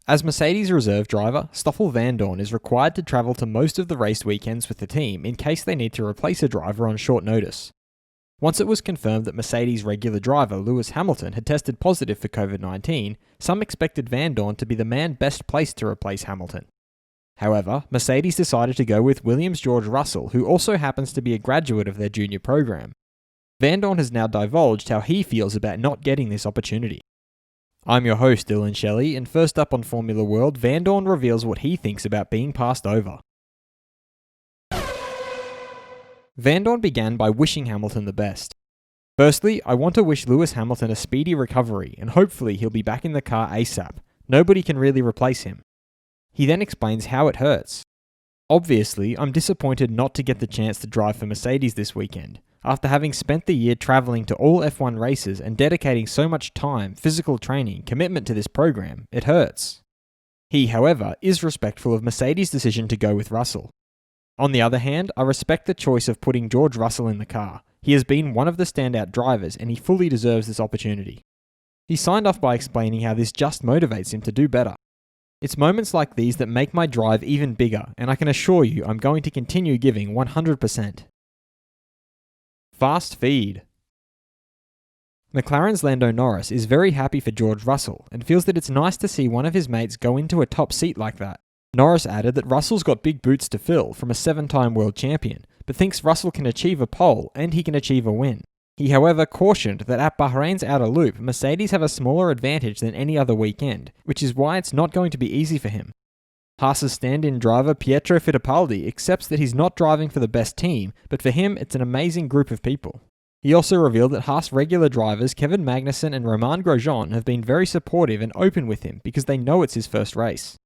As Mercedes reserve driver, Stoffel Vandoorne is required to travel to most of the race weekends with the team in case they need to replace a driver on short notice. Once it was confirmed that Mercedes regular driver Lewis Hamilton had tested positive for COVID-19, some expected Vandoorne to be the man best placed to replace Hamilton. However, Mercedes decided to go with Williams' George Russell, who also happens to be a graduate of their junior program. Vandoorne has now divulged how he feels about not getting this opportunity. I'm your host, Dillon Shelley, and first up on Formula World, Vandoorne reveals what he thinks about being passed over. Vandoorne began by wishing Hamilton the best. Firstly, I want to wish Lewis Hamilton a speedy recovery, and hopefully he'll be back in the car ASAP. Nobody can really replace him. He then explains how it hurts. Obviously, I'm disappointed not to get the chance to drive for Mercedes this weekend. After having spent the year travelling to all F1 races and dedicating so much time, physical training, commitment to this program, it hurts. He, however, is respectful of Mercedes' decision to go with Russell. On the other hand, I respect the choice of putting George Russell in the car. He has been one of the standout drivers and he fully deserves this opportunity. He signed off by explaining how this just motivates him to do better. It's moments like these that make my drive even bigger, and I can assure you I'm going to continue giving 100%. Fast feed. McLaren's Lando Norris is very happy for George Russell and feels that it's nice to see one of his mates go into a top seat like that. Norris added that Russell's got big boots to fill from a 7-time world champion, but thinks Russell can achieve a pole and he can achieve a win. He, however, cautioned that at Bahrain's outer loop, Mercedes have a smaller advantage than any other weekend, which is why it's not going to be easy for him. Haas's stand-in driver Pietro Fittipaldi accepts that he's not driving for the best team, but for him it's an amazing group of people. He also revealed that Haas regular drivers Kevin Magnussen and Romain Grosjean have been very supportive and open with him because they know it's his first race.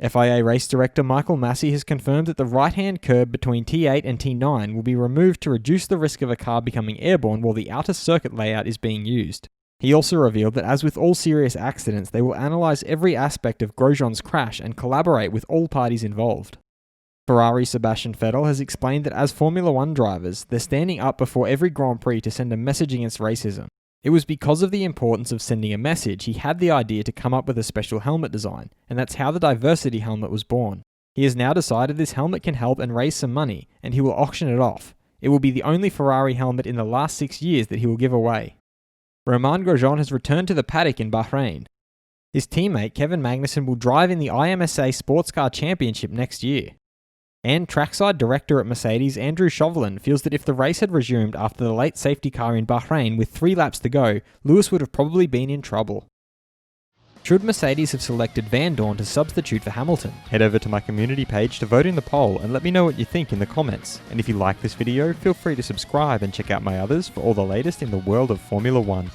FIA race director Michael Massey has confirmed that the right-hand curb between T8 and T9 will be removed to reduce the risk of a car becoming airborne while the outer circuit layout is being used. He also revealed that as with all serious accidents, they will analyse every aspect of Grosjean's crash and collaborate with all parties involved. Ferrari's Sebastian Vettel has explained that as Formula 1 drivers, they're standing up before every Grand Prix to send a message against racism. It was because of the importance of sending a message he had the idea to come up with a special helmet design, and that's how the diversity helmet was born. He has now decided this helmet can help and raise some money, and he will auction it off. It will be the only Ferrari helmet in the last 6 years that he will give away. Romain Grosjean has returned to the paddock in Bahrain. His teammate Kevin Magnussen will drive in the IMSA Sports Car Championship next year. And trackside director at Mercedes Andrew Chauvelin feels that if the race had resumed after the late safety car in Bahrain with 3 laps to go, Lewis would have probably been in trouble. Should Mercedes have selected Vandoorne to substitute for Hamilton? Head over to my community page to vote in the poll and let me know what you think in the comments. And if you like this video, feel free to subscribe and check out my others for all the latest in the world of Formula 1.